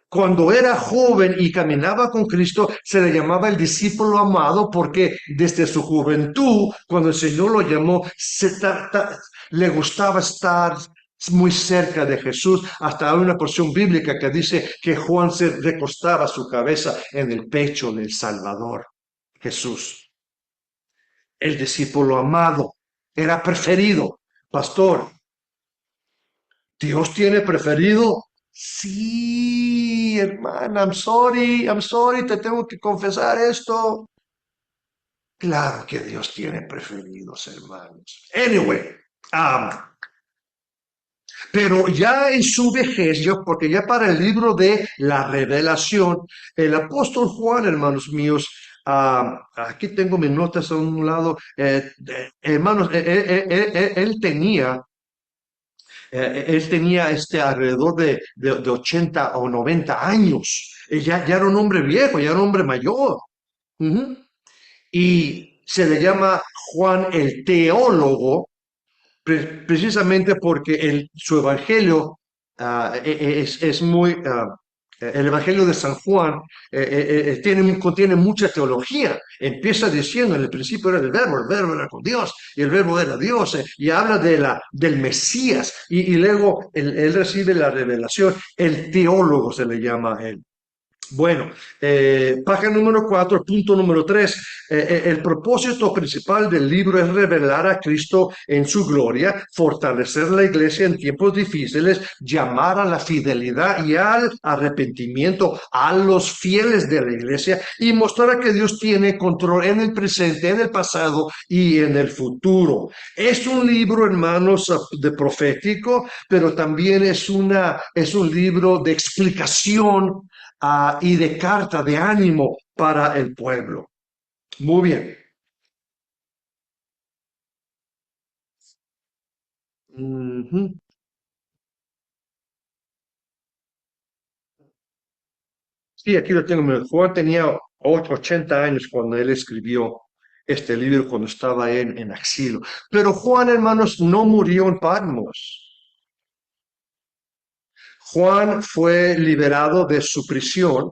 Cuando era joven y caminaba con Cristo, se le llamaba el discípulo amado porque desde su juventud, cuando el Señor lo llamó, le gustaba estar muy cerca de Jesús. Hasta hay una porción bíblica que dice que Juan se recostaba su cabeza en el pecho del Salvador, Jesús. El discípulo amado era preferido. Pastor, ¿Dios tiene preferido? Sí, hermana, I'm sorry, te tengo que confesar esto. Claro que Dios tiene preferidos, hermanos. Anyway, um, pero ya en su vejez, porque ya para el libro de la revelación, el apóstol Juan, hermanos míos, aquí tengo mis notas a un lado, hermanos, él tenía alrededor de 80 o 90 años. Ya era un hombre viejo, ya era un hombre mayor. Ujú. Y se le llama Juan el teólogo, precisamente porque su evangelio es muy, el evangelio de San Juan contiene mucha teología. Empieza diciendo, en el principio era el verbo era con Dios, y el verbo era Dios, y habla del Mesías, y luego él recibe la revelación, el teólogo se le llama a él. Bueno, página número 4, punto número 3. El propósito principal del libro es revelar a Cristo en su gloria, fortalecer la iglesia en tiempos difíciles, llamar a la fidelidad y al arrepentimiento a los fieles de la iglesia y mostrar que Dios tiene control en el presente, en el pasado y en el futuro. Es un libro, hermanos, de profético, pero también es un libro de explicación y de carta de ánimo para el pueblo. Muy bien. Ujú. Sí, aquí lo tengo. Mira, Juan tenía 80 años cuando él escribió este libro, cuando estaba en exilio. Pero Juan, hermanos, no murió en Patmos. Juan fue liberado de su prisión,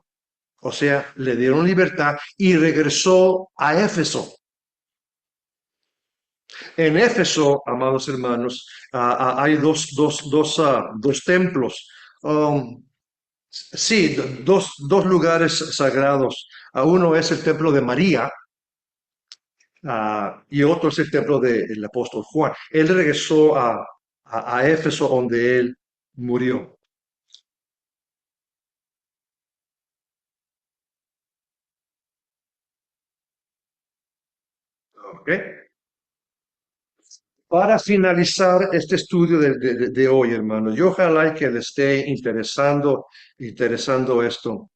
o sea, le dieron libertad y regresó a Éfeso. En Éfeso, amados hermanos, hay dos templos. Sí, dos lugares sagrados. Uno es el templo de María, y otro es el templo del apóstol Juan. Él regresó a Éfeso, donde él murió. ¿Ok? Para finalizar este estudio de hoy, hermano, yo ojalá que le esté interesando esto.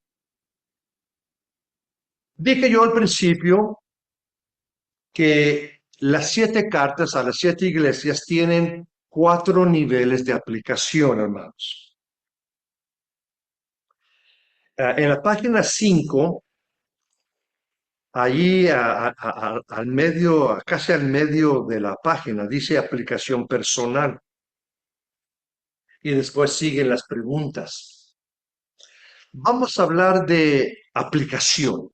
Dije yo al principio que las 7 cartas a las 7 iglesias tienen 4 niveles de aplicación, hermanos. En la página 5, allí al medio, casi al medio de la página, dice aplicación personal y después siguen las preguntas. Vamos a hablar de aplicación.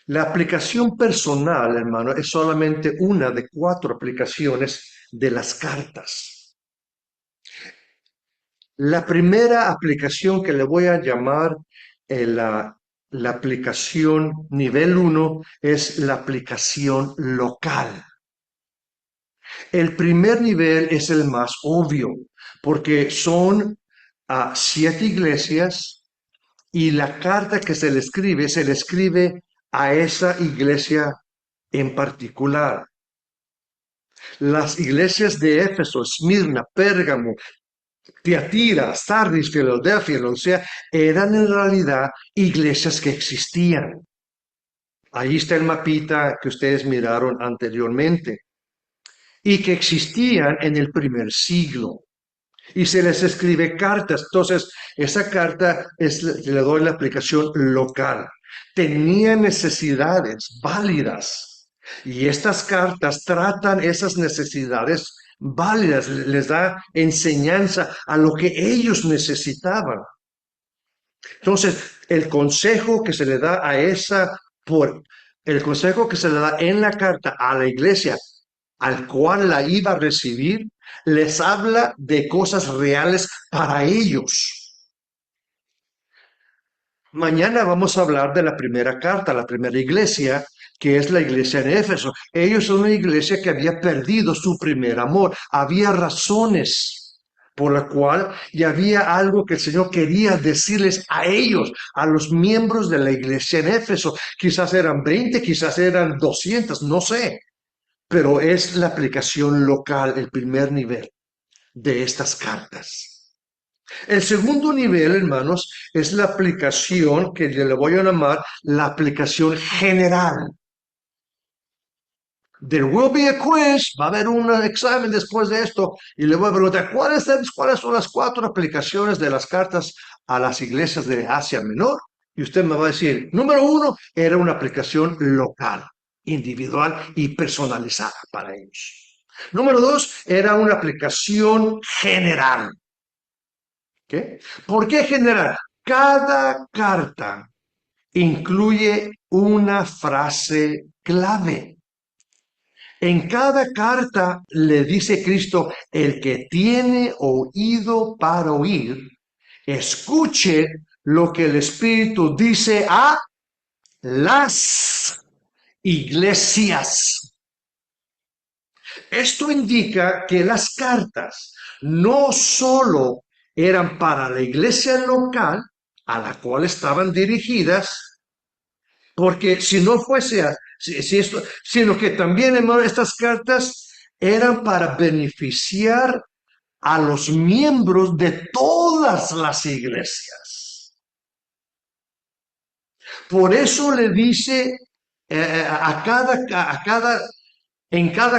La aplicación personal, hermano, es solamente una de 4 aplicaciones de las cartas. La primera aplicación que le voy a llamar la aplicación nivel 1 es la aplicación local. El primer nivel es el más obvio, porque son 7 iglesias y la carta que se le escribe a esa iglesia en particular. Las iglesias de Éfeso, Esmirna, Pérgamo, Tiatira, Sardis, Filadelfia, Laodicea, eran en realidad iglesias que existían. Ahí está el mapita que ustedes miraron anteriormente y que existían en el primer siglo. Y se les escribe cartas. Entonces, esa carta le doy la aplicación local. Tenía necesidades válidas y estas cartas tratan esas necesidades válidas, les da enseñanza a lo que ellos necesitaban. Entonces, por, el consejo que se le da en la carta a la iglesia al cual la iba a recibir, les habla de cosas reales para ellos. Mañana vamos a hablar de la primera carta, la primera iglesia, que es la iglesia en Éfeso. Ellos son una iglesia que había perdido su primer amor. Había razones por la cual y había algo que el Señor quería decirles a ellos, a los miembros de la iglesia en Éfeso. Quizás eran 20, quizás eran 200, no sé, pero es la aplicación local, el primer nivel de estas cartas. El segundo nivel, hermanos, es la aplicación que le voy a llamar la aplicación general. There will be a quiz, va a haber un examen después de esto y le voy a preguntar cuáles son las 4 aplicaciones de las cartas a las iglesias de Asia Menor. Y usted me va a decir, número 1 era una aplicación local, individual y personalizada para ellos. Número 2 era una aplicación general. ¿Qué? ¿Por qué general? Cada carta incluye una frase clave. En cada carta le dice Cristo, el que tiene oído para oír, escuche lo que el Espíritu dice a las iglesias. Esto indica que las cartas no solo eran para la iglesia local a la cual estaban dirigidas, porque si no fuese sino que también, hermano, estas cartas eran para beneficiar a los miembros de todas las iglesias. Por eso le dice en cada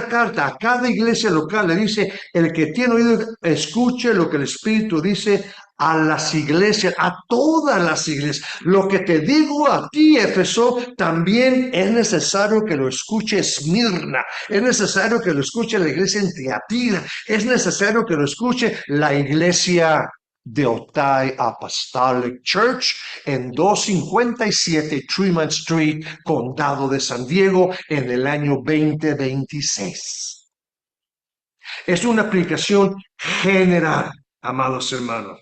carta, a cada iglesia local le dice, el que tiene oído, escuche lo que el Espíritu dice a las iglesias, a todas las iglesias. Lo que te digo a ti, Éfeso, también es necesario que lo escuche Esmirna, es necesario que lo escuche la iglesia en Tiatira, es necesario que lo escuche la iglesia de Otay Apostolic Church en 257 Tremont Street, Condado de San Diego, en el año 2026. Es una aplicación general, amados hermanos.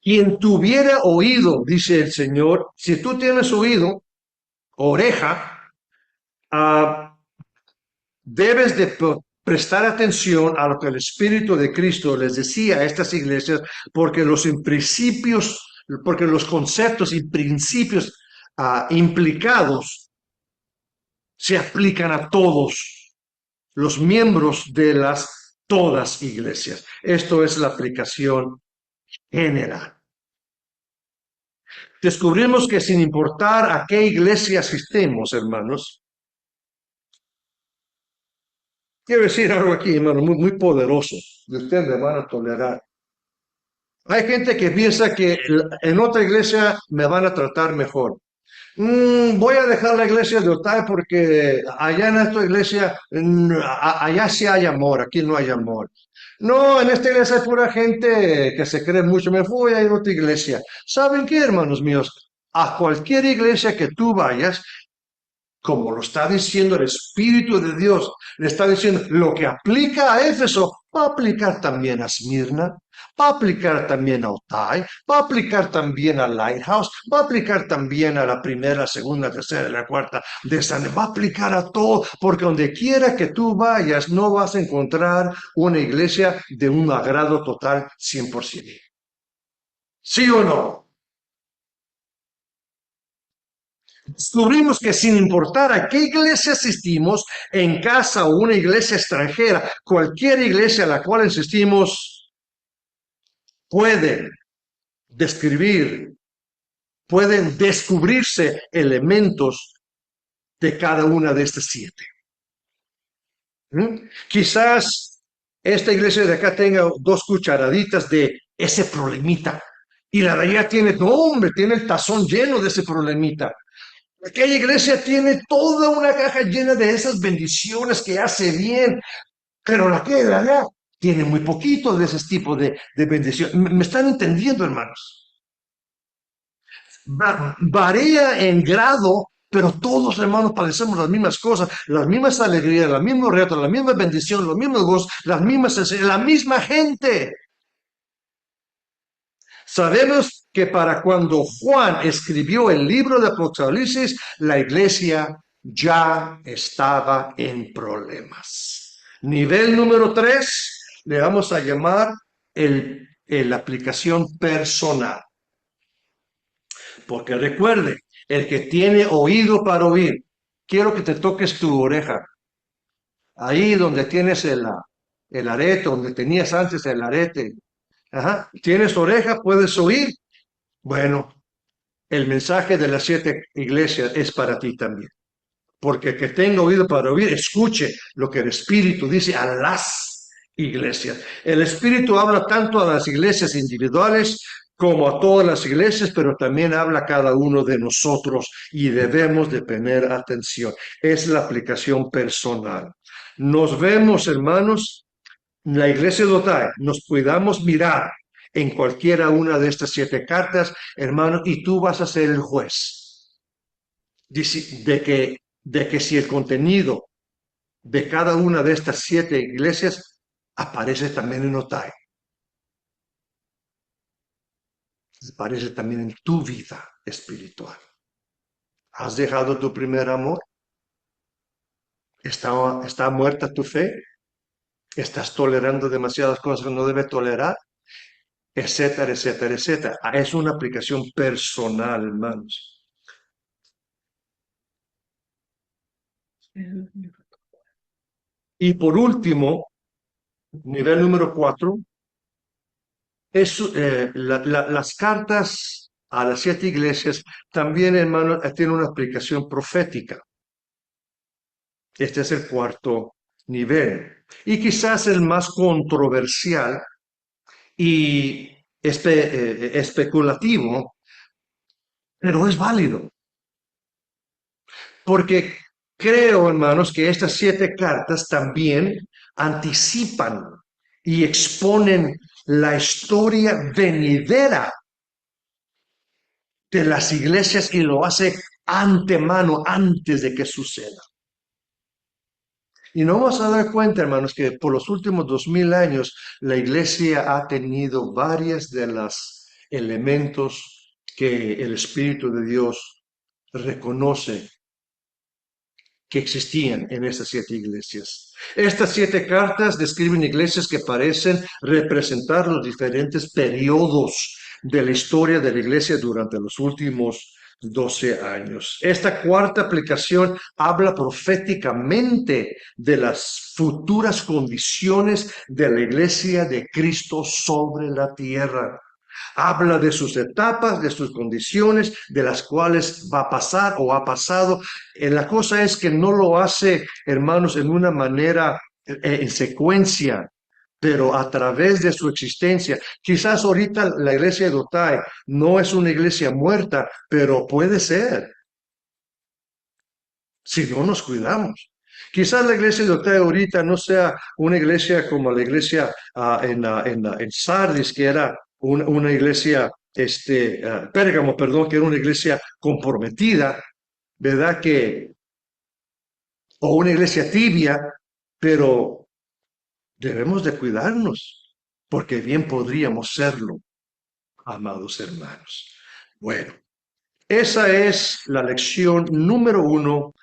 Quien tuviera oído, dice el Señor, si tú tienes oído, oreja, debes de prestar atención a lo que el Espíritu de Cristo les decía a estas iglesias, porque los principios, porque los conceptos y principios implicados se aplican a todos los miembros de todas iglesias. Esto es la aplicación general. Descubrimos que sin importar a qué iglesia asistemos, hermanos, quiero decir algo aquí, hermano, muy poderoso, y ustedes me van a tolerar. Hay gente que piensa que en otra iglesia me van a tratar mejor. Voy a dejar la iglesia de Otay porque allá en esta iglesia, allá sí hay amor, aquí no hay amor. No, en esta iglesia hay pura gente que se cree mucho. Me voy a ir a otra iglesia. ¿Saben qué, hermanos míos? A cualquier iglesia que tú vayas, como lo está diciendo el Espíritu de Dios, le está diciendo lo que aplica a Éfeso, va a aplicar también a Esmirna, va a aplicar también a Otay, va a aplicar también a Lighthouse, va a aplicar también a la primera, segunda, tercera, la cuarta de San, va a aplicar a todo, porque donde quiera que tú vayas, no vas a encontrar una iglesia de un agrado total 100%. ¿Sí o no? Descubrimos que sin importar a qué iglesia asistimos, en casa o una iglesia extranjera, cualquier iglesia a la cual asistimos puede describir, pueden descubrirse elementos de cada una de estas 7. Quizás esta iglesia de acá tenga 2 cucharaditas de ese problemita y la de allá tiene, no hombre, tiene el tazón lleno de ese problemita. Aquella iglesia tiene toda una caja llena de esas bendiciones que hace bien, pero la que de allá tiene muy poquito de ese tipo de bendición. ¿Me están entendiendo, hermanos? Varía en grado, pero todos, hermanos, padecemos las mismas cosas, las mismas alegrías, los mismos retos, la misma bendición, los mismos gozos, las mismas, la misma gente. Sabemos que para cuando Juan escribió el libro de Apocalipsis, la iglesia ya estaba en problemas. Nivel número 3, le vamos a llamar la aplicación personal. Porque recuerde, el que tiene oído para oír, quiero que te toques tu oreja. Ahí donde tienes el arete, donde tenías antes el arete. Ajá. ¿Tienes oreja? ¿Puedes oír? Bueno, el mensaje de las 7 iglesias es para ti también. Porque el que tenga oído para oír, escuche lo que el Espíritu dice a las iglesias. El Espíritu habla tanto a las iglesias individuales como a todas las iglesias, pero también habla a cada uno de nosotros y debemos de tener atención. Es la aplicación personal. Nos vemos, hermanos, en la iglesia de Otay. Nos cuidamos mirar en cualquiera una de estas 7 cartas, hermano, y tú vas a ser el juez de que si el contenido de cada una de estas 7 iglesias aparece también en Otay, aparece también en tu vida espiritual. ¿Has dejado tu primer amor? ¿Está muerta tu fe? ¿Estás tolerando demasiadas cosas que no debes tolerar? Etcétera, etcétera, etcétera. Es una aplicación personal, hermanos. Y por último, nivel número 4, las cartas a las 7 iglesias también, hermano, tienen una aplicación profética. Este es el 4º nivel. Y quizás el más controversial y especulativo, pero es válido. Porque creo, hermanos, que estas 7 cartas también anticipan y exponen la historia venidera de las iglesias y lo hace antemano, antes de que suceda. Y nos vamos a dar cuenta, hermanos, que por los últimos 2000 años la iglesia ha tenido varias de los elementos que el Espíritu de Dios reconoce que existían en esas 7 iglesias. Estas 7 cartas describen iglesias que parecen representar los diferentes periodos de la historia de la iglesia durante los últimos 12 años. Esta cuarta aplicación habla proféticamente de las futuras condiciones de la iglesia de Cristo sobre la tierra. Habla de sus etapas, de sus condiciones, de las cuales va a pasar o ha pasado. La cosa es que no lo hace, hermanos, en una manera en secuencia, pero a través de su existencia. Quizás ahorita la iglesia de Otay no es una iglesia muerta, pero puede ser, si no nos cuidamos. Quizás la iglesia de Otay ahorita no sea una iglesia como la iglesia en Sardis, que era una iglesia, Pérgamo, perdón, que era una iglesia comprometida, ¿verdad? O una iglesia tibia, pero debemos de cuidarnos, porque bien podríamos serlo, amados hermanos. Bueno, esa es la lección número 1